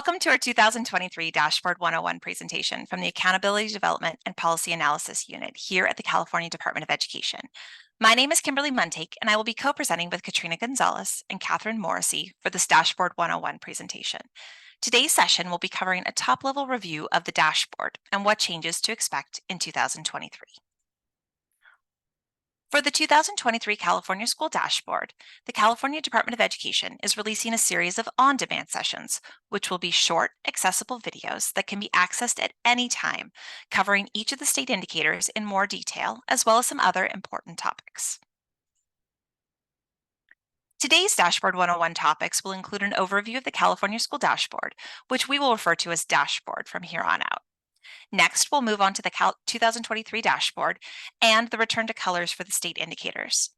Welcome to our 2023 Dashboard 101 presentation from the Accountability Development and Policy Analysis Unit here at the California Department of Education. My name is Kimberly Muntake, and I will be co-presenting with Katrina Gonzalez and Catherine Morrissey for this Dashboard 101 presentation. Today's session will be covering a top-level review of the dashboard and what changes to expect in 2023. For the 2023 California School Dashboard, the California Department of Education is releasing a series of on-demand sessions, which will be short, accessible videos that can be accessed at any time, covering each of the state indicators in more detail, as well as some other important topics. Today's Dashboard 101 topics will include an overview of the California School Dashboard, which we will refer to as Dashboard from here on out. Next, we'll move on to the 2023 dashboard and the return to colors for the state indicators.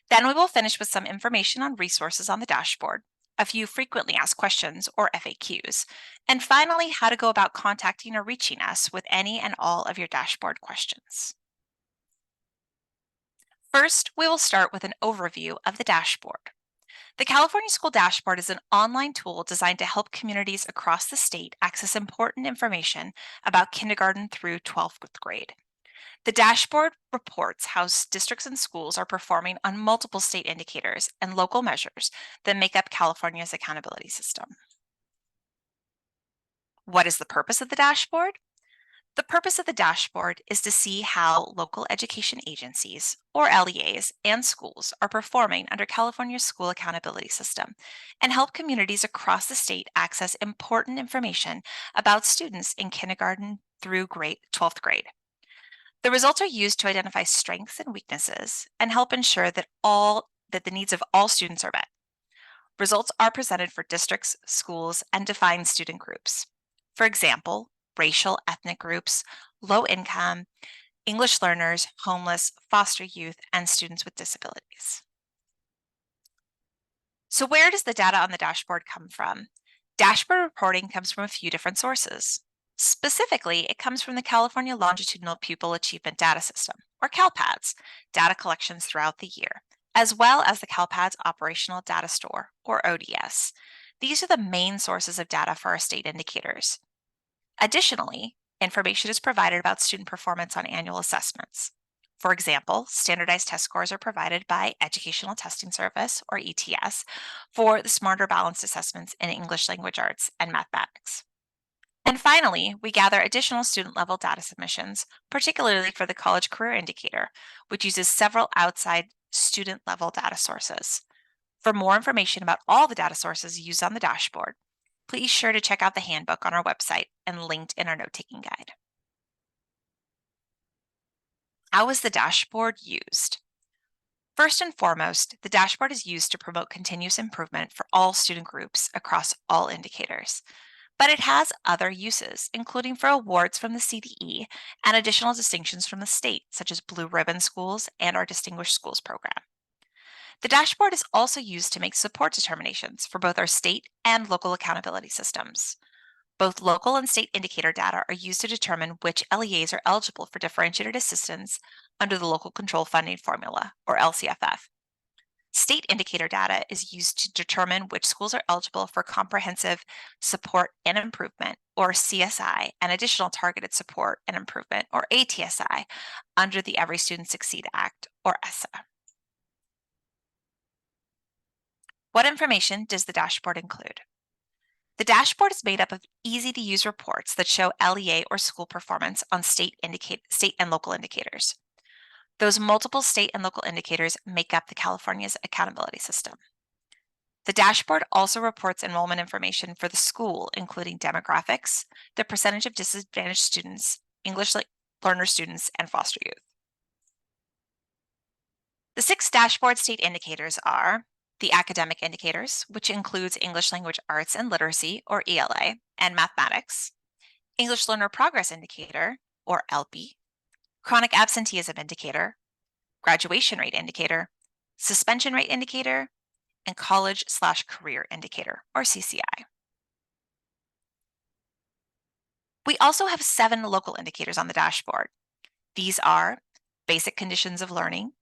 Then we will finish with some information on resources on the dashboard, a few frequently asked questions or FAQs, and finally, how to go about contacting or reaching us with any and all of your dashboard questions. First, we will start with an overview of the dashboard. The California School Dashboard is an online tool designed to help communities across the state access important information about kindergarten through 12th grade. The dashboard reports how districts and schools are performing on multiple state indicators and local measures that make up California's accountability system. What is the purpose of the dashboard? The purpose of the dashboard is to see how local education agencies, or LEAs, and schools are performing under California's school accountability system and help communities across the state access important information about students in kindergarten through 12th grade. The results are used to identify strengths and weaknesses and help ensure that the needs of all students are met. Results are presented for districts, schools, and defined student groups. For example, racial, ethnic groups, low income, English learners, homeless, foster youth, and students with disabilities. So where does the data on the dashboard come from? Dashboard reporting comes from a few different sources. Specifically, it comes from the California Longitudinal Pupil Achievement Data System, or CalPADS, data collections throughout the year, as well as the CalPADS Operational Data Store, or ODS. These are the main sources of data for our state indicators. Additionally, information is provided about student performance on annual assessments. For example, standardized test scores are provided by Educational Testing Service, or ETS, for the Smarter Balanced Assessments in English Language Arts and Mathematics. And finally, we gather additional student-level data submissions, particularly for the College Career Indicator, which uses several outside student-level data sources. For more information about all the data sources used on the dashboard, please be sure to check out the handbook on our website and linked in our note-taking guide. How is the dashboard used? First and foremost, the dashboard is used to promote continuous improvement for all student groups across all indicators. But it has other uses, including for awards from the CDE and additional distinctions from the state, such as Blue Ribbon Schools and our Distinguished Schools program. The dashboard is also used to make support determinations for both our state and local accountability systems. Both local and state indicator data are used to determine which LEAs are eligible for differentiated assistance under the Local Control Funding Formula, or LCFF. State indicator data is used to determine which schools are eligible for Comprehensive Support and Improvement, or CSI, and Additional Targeted Support and Improvement, or ATSI, under the Every Student Succeed Act, or ESSA. What information does the dashboard include? The dashboard is made up of easy-to-use reports that show LEA or school performance on state and local indicators. Those multiple state and local indicators make up the California's accountability system. The dashboard also reports enrollment information for the school, including demographics, the percentage of disadvantaged students, English learner students, and foster youth. The 6 dashboard state indicators are the academic indicators, which includes English Language Arts and Literacy, or ELA, and Mathematics, English Learner Progress Indicator, or ELPI, Chronic Absenteeism Indicator, Graduation Rate Indicator, Suspension Rate Indicator, and College/Career Indicator, or CCI. We also have 7 local indicators on the dashboard. These are Basic Conditions of Learning,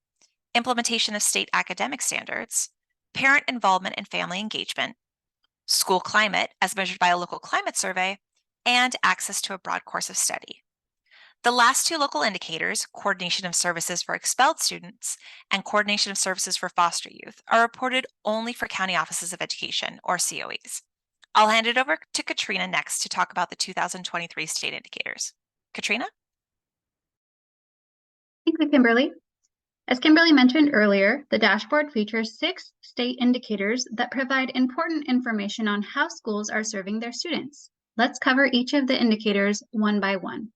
Implementation of State Academic Standards, Parent Involvement and Family Engagement, school climate as measured by a local climate survey, and access to a broad course of study. The last two local indicators, coordination of services for expelled students and coordination of services for foster youth, are reported only for county offices of education, or COEs. I'll hand it over to Katrina next to talk about the 2023 state indicators. Katrina? Thank you, Kimberly. As Kimberly mentioned earlier, the dashboard features 6 state indicators that provide important information on how schools are serving their students. Let's cover each of the indicators one by one.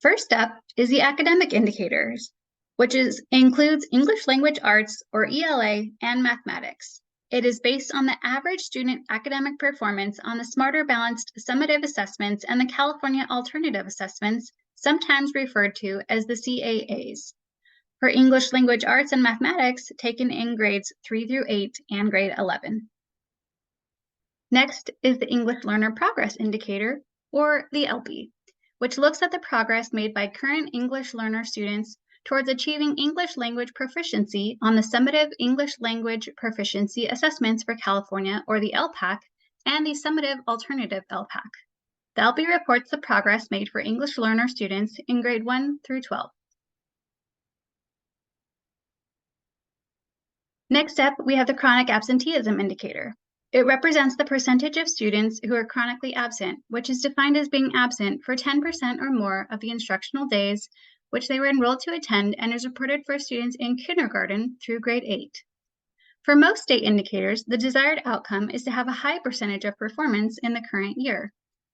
First up is the academic indicators, which includes English Language Arts, or ELA, and mathematics. It is based on the average student academic performance on the Smarter Balanced Summative Assessments and the California Alternative Assessments, sometimes referred to as the CAAs. For English Language Arts and Mathematics, taken in grades 3 through 8 and grade 11. Next is the English Learner Progress Indicator, or the ELPI, which looks at the progress made by current English learner students towards achieving English language proficiency on the Summative English Language Proficiency Assessments for California, or the LPAC, and the Summative Alternative LPAC. The ELPI reports the progress made for English learner students in grade 1 through 12. Next up, we have the Chronic Absenteeism Indicator. It represents the percentage of students who are chronically absent, which is defined as being absent for 10% or more of the instructional days which they were enrolled to attend, and is reported for students in kindergarten through grade 8. For most state indicators, the desired outcome is to have a high percentage of performance in the current year.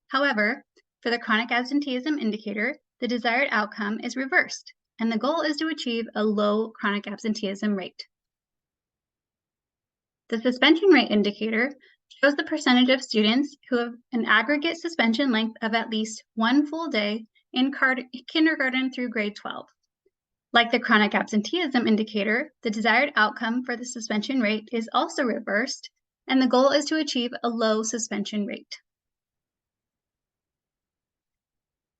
However, for the Chronic Absenteeism Indicator, the desired outcome is reversed, and the goal is to achieve a low chronic absenteeism rate. The Suspension Rate Indicator shows the percentage of students who have an aggregate suspension length of at least 1 full day in kindergarten through grade 12. Like the Chronic Absenteeism Indicator, the desired outcome for the suspension rate is also reversed, and the goal is to achieve a low suspension rate.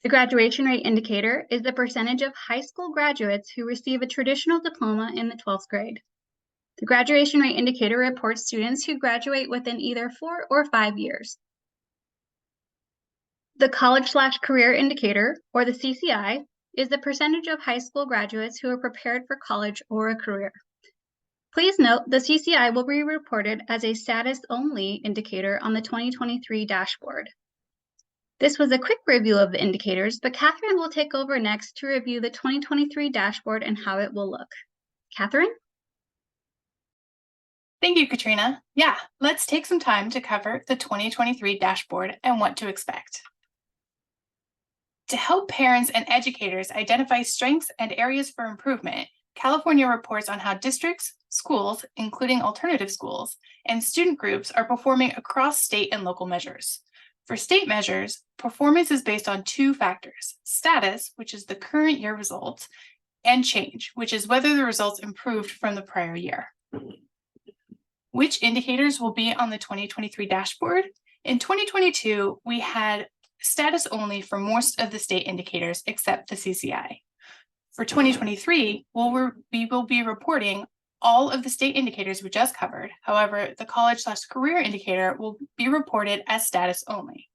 The Graduation Rate Indicator is the percentage of high school graduates who receive a traditional diploma in the 12th grade. The Graduation Rate Indicator reports students who graduate within either 4 or 5 years. The College/Career Indicator, or the CCI, is the percentage of high school graduates who are prepared for college or a career. Please note the CCI will be reported as a status-only indicator on the 2023 dashboard. This was a quick review of the indicators, but Catherine will take over next to review the 2023 dashboard and how it will look. Catherine? Thank you, Katrina. Yeah, let's take some time to cover the 2023 dashboard and what to expect. To help parents and educators identify strengths and areas for improvement, California reports on how districts, schools, including alternative schools, and student groups are performing across state and local measures. For state measures, performance is based on 2 factors: status, which is the current year results, and change, which is whether the results improved from the prior year. Which indicators will be on the 2023 dashboard? In 2022, we had status only for most of the state indicators except the CCI. For 2023, we will be reporting all of the state indicators we just covered. However, the College/Career Indicator will be reported as status only.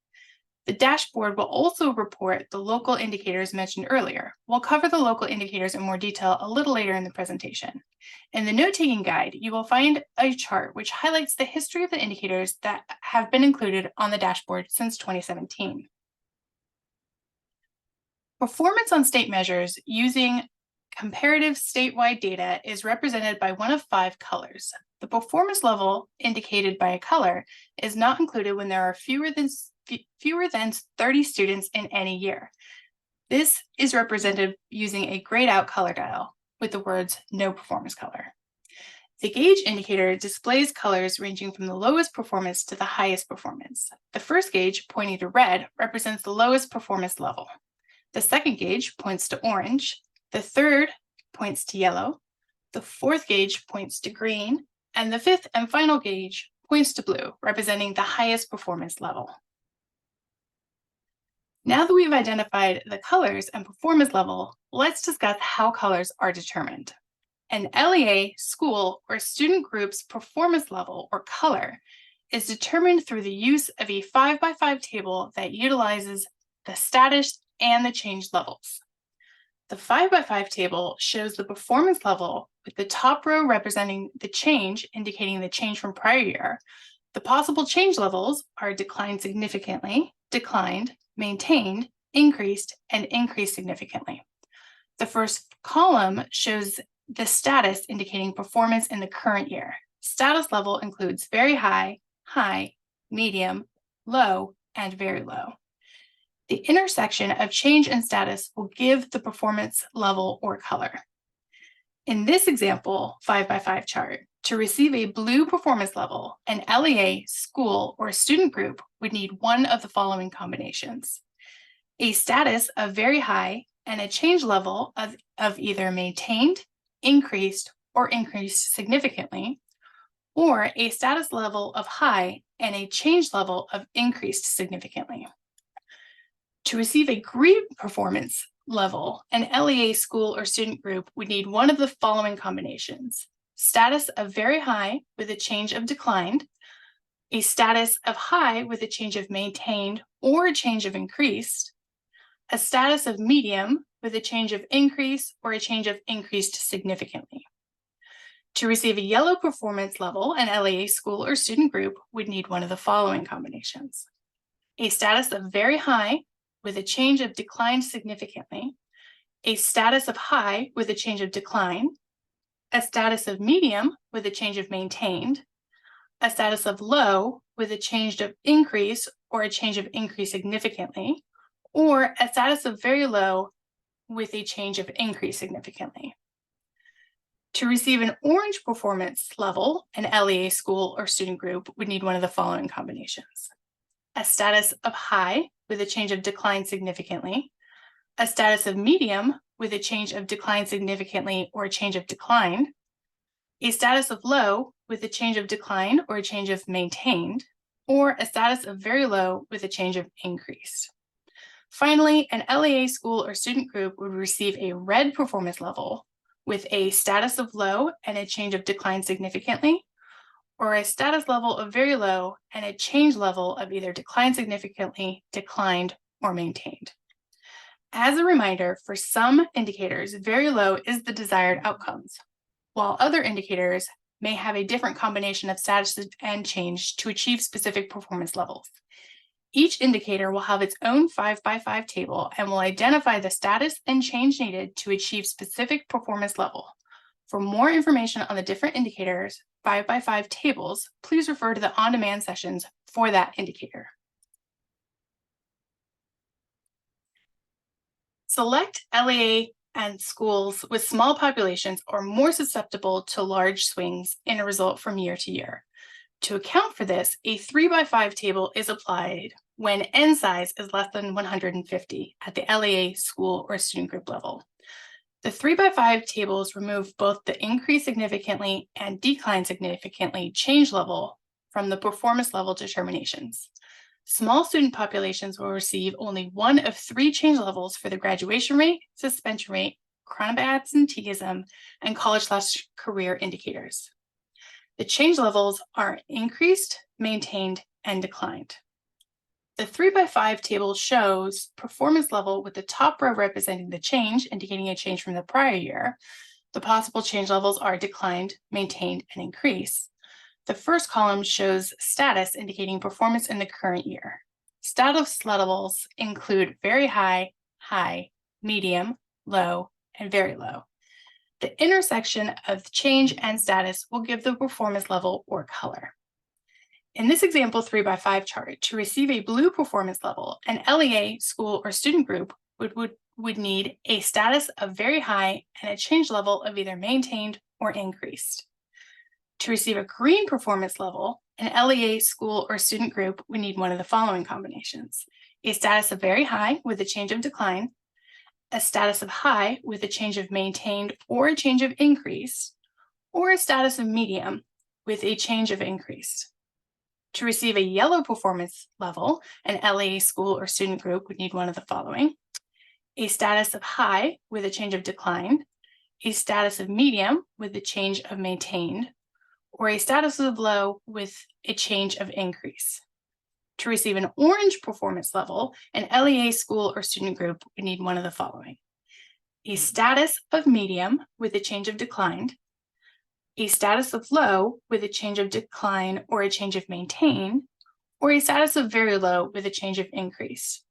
The dashboard will also report the local indicators mentioned earlier. We'll cover the local indicators in more detail a little later in the presentation. In the note-taking guide, you will find a chart which highlights the history of the indicators that have been included on the dashboard since 2017. Performance on state measures using comparative statewide data is represented by one of 5 colors. The performance level indicated by a color is not included when there are fewer than 30 students in any year. This is represented using a grayed out color dial with the words no performance color. The gauge indicator displays colors ranging from the lowest performance to the highest performance. The first gauge, pointing to red, represents the lowest performance level. The second gauge points to orange. The third points to yellow. The fourth gauge points to green. And the fifth and final gauge points to blue, representing the highest performance level. Now that we've identified the colors and performance level, let's discuss how colors are determined. An LEA school or student group's performance level or color is determined through the use of a 5x5 table that utilizes the status and the change levels. The 5x5 table shows the performance level with the top row representing the change, indicating the change from prior year. The possible change levels are declined significantly, declined, maintained, increased, and increased significantly. The first column shows the status indicating performance in the current year. Status level includes very high, high, medium, low, and very low. The intersection of change and status will give the performance level or color. In this example 5x5 chart, to receive a blue performance level, an LEA school or student group would need one of the following combinations: a status of very high and a change level of either maintained, increased, or increased significantly, or a status level of high and a change level of increased significantly. To receive a green performance level, an LEA school or student group would need one of the following combinations: status of very high with a change of declined, a status of high with a change of maintained or a change of increased, a status of medium with a change of increase or a change of increased significantly. To receive a yellow performance level, an LEA school or student group would need one of the following combinations: a status of very high with a change of declined significantly, a status of high with a change of decline, a status of medium with a change of maintained, a status of low with a change of increase or a change of increase significantly, or a status of very low with a change of increase significantly. To receive an orange performance level, an LEA school or student group would need one of the following combinations: a status of high with a change of decline significantly, a status of medium with a change of decline significantly or a change of decline, a status of low with a change of decline or a change of maintained, or a status of very low with a change of increased. Finally, an LEA school or student group would receive a red performance level with a status of low and a change of decline significantly, or a status level of very low and a change level of either decline significantly, declined, or maintained. As a reminder, for some indicators, very low is the desired outcomes, while other indicators may have a different combination of status and change to achieve specific performance levels. Each indicator will have its own 5x5 table and will identify the status and change needed to achieve specific performance level. For more information on the different indicators, 5x5 tables, please refer to the on-demand sessions for that indicator. Select LEA and schools with small populations are more susceptible to large swings in a result from year to year. To account for this, a 3x5 table is applied when N size is less than 150 at the LEA school or student group level. The 3x5 tables remove both the increase significantly and decline significantly change level from the performance level determinations. Small student populations will receive only one of three change levels for the graduation rate, suspension rate, chronic absenteeism, and college/career indicators. The change levels are increased, maintained, and declined. The 3x5 table shows performance level with the top row representing the change, indicating a change from the prior year. The possible change levels are declined, maintained, and increased. The first column shows status, indicating performance in the current year. Status levels include very high, high, medium, low, and very low. The intersection of change and status will give the performance level or color. In this example 3x5 chart, to receive a blue performance level, an LEA school or student group would need a status of very high and a change level of either maintained or increased. To receive a green performance level, an LEA school or student group would need one of the following combinations: a status of very high with a change of decline, a status of high with a change of maintained or a change of increase, or a status of medium with a change of increased. To receive a yellow performance level, an LEA school or student group would need one of the following: a status of high with a change of decline, a status of medium with a change of maintained, or a status of low with a change of increase. To receive an orange performance level, an LEA school or student group would need one of the following: a status of medium with a change of declined, a status of low with a change of decline or a change of maintain, or a status of very low with a change of increase.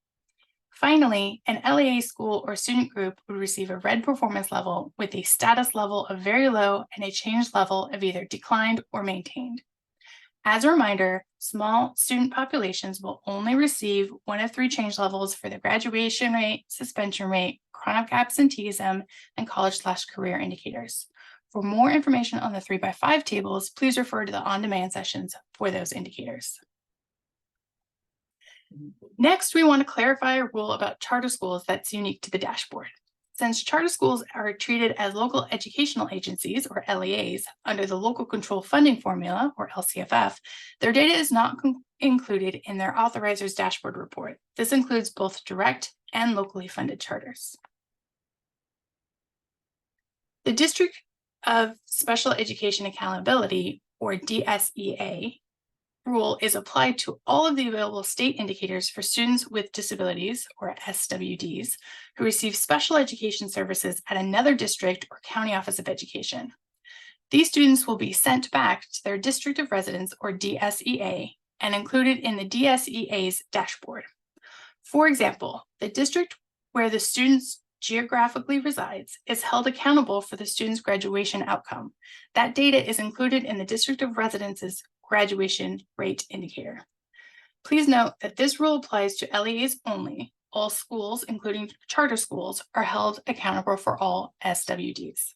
Finally, an LEA school or student group would receive a red performance level with a status level of very low and a change level of either declined or maintained. As a reminder, small student populations will only receive one of three change levels for the graduation rate, suspension rate, chronic absenteeism, and college/career indicators. For more information on the 3x5 tables, please refer to the on-demand sessions for those indicators. Next, we want to clarify a rule about charter schools that's unique to the dashboard. Since charter schools are treated as local educational agencies, or LEAs, under the Local Control Funding Formula, or LCFF, their data is not included in their authoriser's dashboard report. This includes both direct and locally funded charters. The District of Special Education Accountability, or DSEA, rule is applied to all of the available state indicators for students with disabilities, or SWDs, who receive special education services at another district or county office of education. These students will be sent back to their district of residence, or DSEA, and included in the DSEA's dashboard. For example, the district where the students geographically resides is held accountable for the student's graduation outcome. That data is included in the district of residence's graduation rate indicator. Please note that this rule applies to LEAs only. All schools, including charter schools, are held accountable for all SWDs.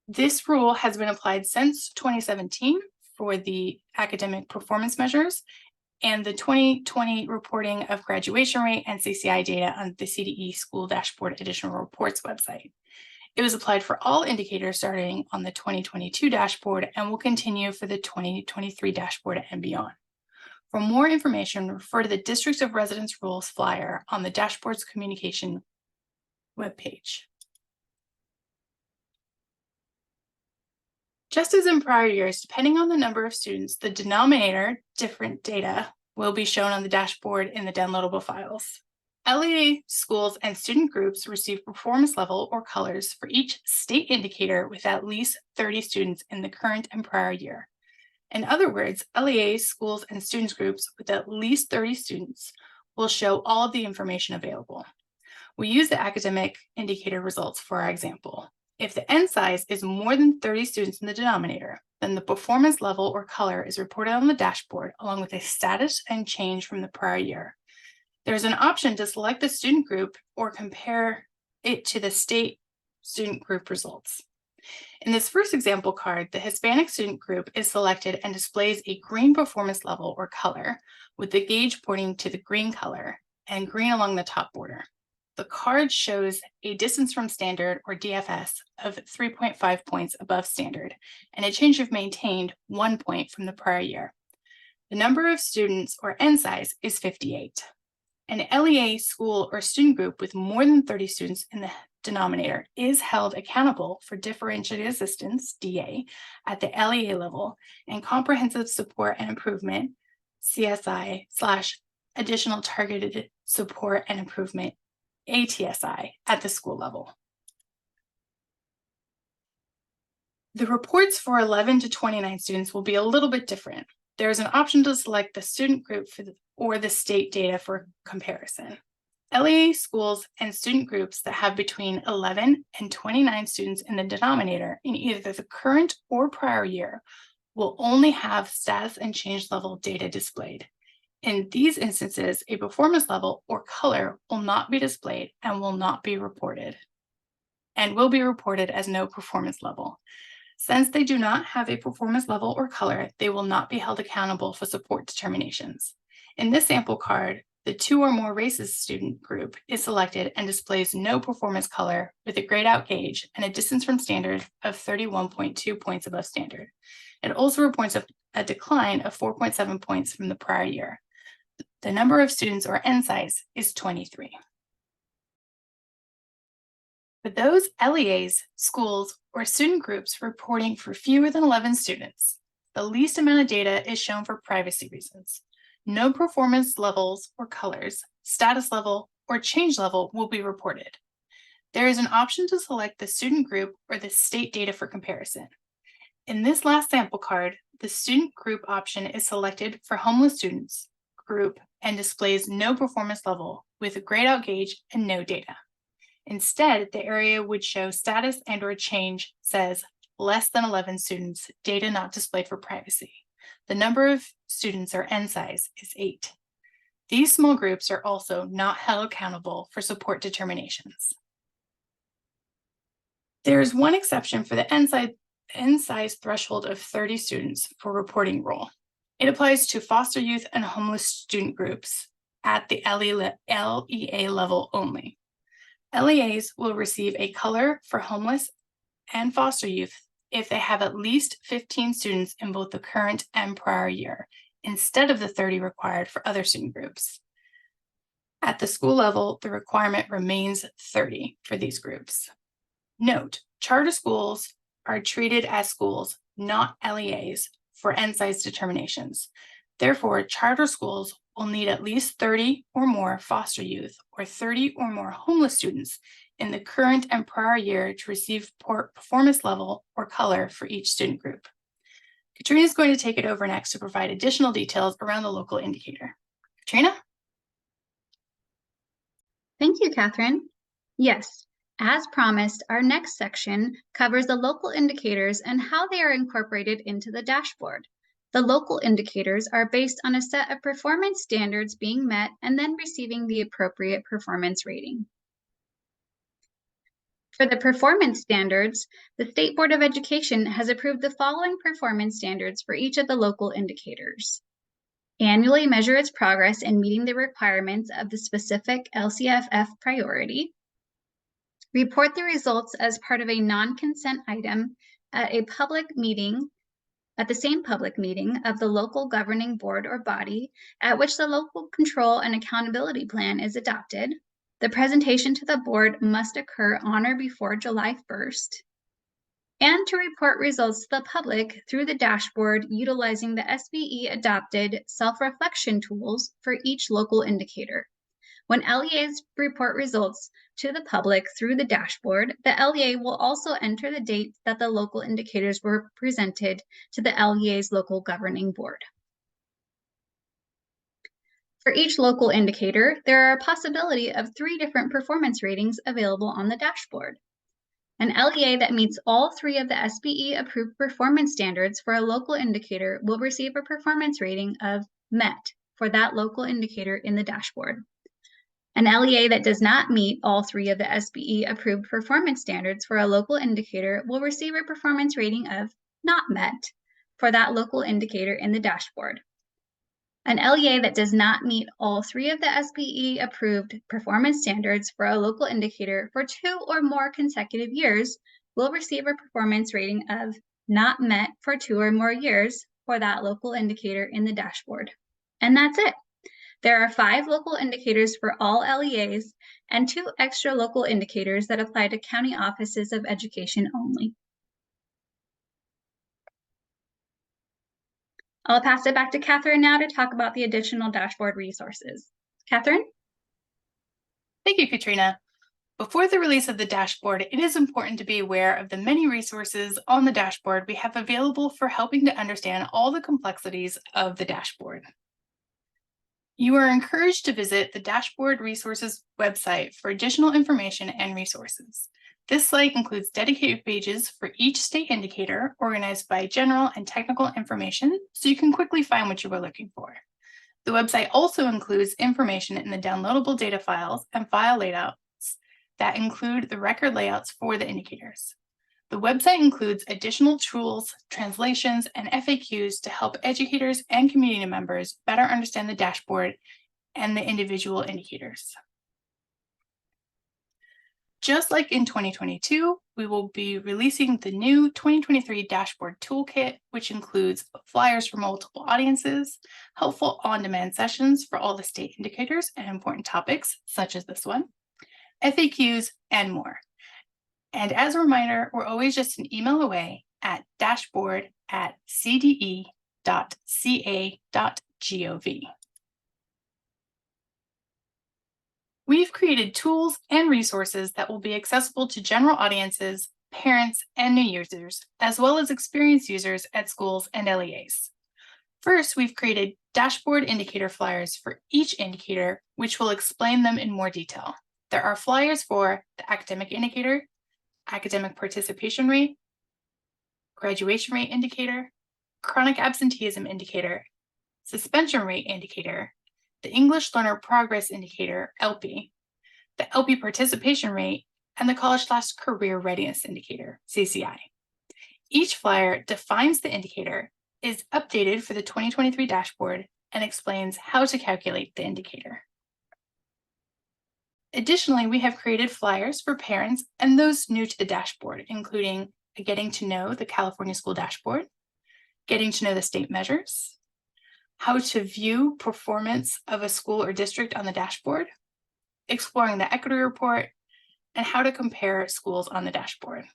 This rule has been applied since 2017 for the academic performance measures and the 2020 reporting of graduation rate and CCI data on the CDE School Dashboard Additional Reports website. It was applied for all indicators starting on the 2022 dashboard and will continue for the 2023 dashboard and beyond. For more information, refer to the District of Residence Rules flyer on the dashboard's communication webpage. Just as in prior years, depending on the number of students, the denominator, different data, will be shown on the dashboard in the downloadable files. LEA schools and student groups receive performance level or colors for each state indicator with at least 30 students in the current and prior year. In other words, LEA schools and students groups with at least 30 students will show all of the information available. We use the academic indicator results for our example. If the N size is more than 30 students in the denominator, then the performance level or color is reported on the dashboard along with a status and change from the prior year. There's an option to select the student group or compare it to the state student group results. In this first example card, the Hispanic student group is selected and displays a green performance level or color with the gauge pointing to the green color and green along the top border. The card shows a distance from standard, or DFS, of 3.5 points above standard and a change of maintained 1 point from the prior year. The number of students, or N size, is 58. An LEA school or student group with more than 30 students in the denominator is held accountable for differentiated assistance, DA, at the LEA level and comprehensive support and improvement, CSI, / additional targeted support and improvement, ATSI, at the school level. The reports for 11 to 29 students will be a little bit different. There is an option to select the student group or the state data for comparison. LEA schools and student groups that have between 11 and 29 students in the denominator in either the current or prior year will only have status and change level data displayed. In these instances, a performance level or color will not be displayed and will be reported as no performance level. Since they do not have a performance level or color, they will not be held accountable for support determinations. In this sample card, the 2 or more races student group is selected and displays no performance color with a grayed out gauge and a distance from standard of 31.2 points above standard. It also reports a decline of 4.7 points from the prior year. The number of students, or N size, is 23. For those LEAs, schools, or student groups reporting for fewer than 11 students, the least amount of data is shown for privacy reasons. No performance levels or colors, status level, or change level will be reported. There is an option to select the student group or the state data for comparison. In this last sample card, the student group option is selected for homeless students group and displays no performance level with a grayed out gauge and no data. Instead, the area would show status and/or change says less than 11 students, data not displayed for privacy. The number of students or N size is 8. These small groups are also not held accountable for support determinations. There is one exception for the N size threshold of 30 students for reporting rule. It applies to foster youth and homeless student groups at the LEA level only. LEAs will receive a color for homeless and foster youth if they have at least 15 students in both the current and prior year, instead of the 30 required for other student groups. At the school level, the requirement remains 30 for these groups. Note, charter schools are treated as schools, not LEAs, for N size determinations. Therefore, charter schools will need at least 30 or more foster youth or 30 or more homeless students in the current and prior year to receive performance level or color for each student group. Katrina is going to take it over next to provide additional details around the local indicator. Katrina? Thank you, Catherine. Yes, as promised, our next section covers the local indicators and how they are incorporated into the dashboard. The local indicators are based on a set of performance standards being met and then receiving the appropriate performance rating. For the performance standards, the State Board of Education has approved the following performance standards for each of the local indicators. Annually measure its progress in meeting the requirements of the specific LCFF priority. Report the results as part of a non-consent item at a public meeting, at the same public meeting of the local governing board or body at which the local control and accountability plan is adopted. The presentation to the board must occur on or before July 1st. And to report results to the public through the dashboard utilizing the SBE adopted self-reflection tools for each local indicator. When LEAs report results to the public through the dashboard, the LEA will also enter the date that the local indicators were presented to the LEA's local governing board. For each local indicator, there are a possibility of 3 different performance ratings available on the dashboard. An LEA that meets all 3 of the SBE approved performance standards for a local indicator will receive a performance rating of MET for that local indicator in the dashboard. An LEA that does not meet all 3 of the SBE approved performance standards for a local indicator will receive a performance rating of not met for that local indicator in the dashboard. An LEA that does not meet all 3 of the SBE approved performance standards for a local indicator for 2 or more consecutive years will receive a performance rating of not met for 2 or more years for that local indicator in the dashboard. And that's it. There are 5 local indicators for all LEAs and 2 extra local indicators that apply to county offices of education only. I'll pass it back to Catherine now to talk about the additional dashboard resources. Catherine? Thank you, Katrina. Before the release of the dashboard, it is important to be aware of the many resources on the dashboard we have available for helping to understand all the complexities of the dashboard. You are encouraged to visit the Dashboard Resources website for additional information and resources. This site includes dedicated pages for each state indicator organized by general and technical information, so you can quickly find what you are looking for. The website also includes information in the downloadable data files and file layouts that include the record layouts for the indicators. The website includes additional tools, translations, and FAQs to help educators and community members better understand the dashboard and the individual indicators. Just like in 2022, we will be releasing the new 2023 Dashboard Toolkit, which includes flyers for multiple audiences, helpful on-demand sessions for all the state indicators and important topics, such as this one, FAQs, and more. And as a reminder, we're always just an email away at dashboard@cde.ca.gov. We've created tools and resources that will be accessible to general audiences, parents, and new users, as well as experienced users at schools and LEAs. First, we've created dashboard indicator flyers for each indicator, which will explain them in more detail. There are flyers for the academic indicator, academic participation rate, graduation rate indicator, chronic absenteeism indicator, suspension rate indicator, the English Learner Progress Indicator, ELPI, the ELPI participation rate, and the College/Career Readiness Indicator, CCI. Each flyer defines the indicator, is updated for the 2023 dashboard, and explains how to calculate the indicator. Additionally, we have created flyers for parents and those new to the dashboard, including a Getting to Know the California School Dashboard, Getting to Know the State Measures, how to view performance of a school or district on the dashboard, exploring the equity report, and how to compare schools on the dashboard.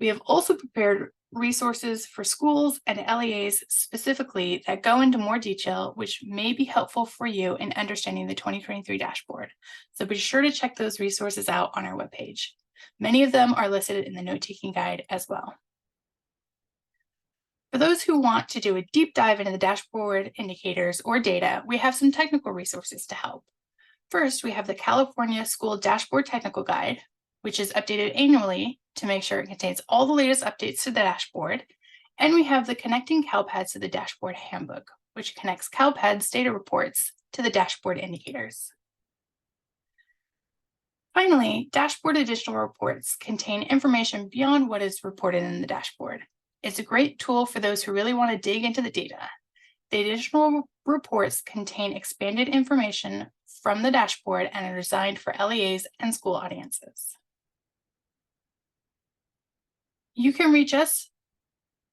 We have also prepared resources for schools and LEAs specifically that go into more detail, which may be helpful for you in understanding the 2023 dashboard. So be sure to check those resources out on our webpage. Many of them are listed in the note-taking guide as well. For those who want to do a deep dive into the dashboard indicators or data, we have some technical resources to help. First, we have the California School Dashboard Technical Guide, which is updated annually to make sure it contains all the latest updates to the dashboard. And we have the Connecting CalPADS to the Dashboard Handbook, which connects CalPADS data reports to the dashboard indicators. Finally, dashboard additional reports contain information beyond what is reported in the dashboard. It's a great tool for those who really want to dig into the data. The additional reports contain expanded information from the dashboard and are designed for LEAs and school audiences. You can reach us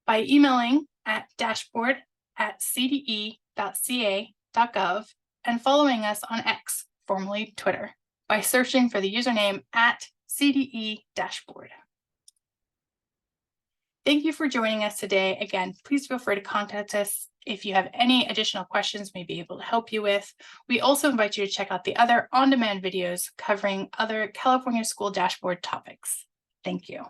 by emailing at dashboard@cde.ca.gov and following us on X, formerly Twitter, by searching for the username @CDE-dashboard. Thank you for joining us today. Again, please feel free to contact us if you have any additional questions we may be able to help you with. We also invite you to check out the other on-demand videos covering other California school dashboard topics. Thank you.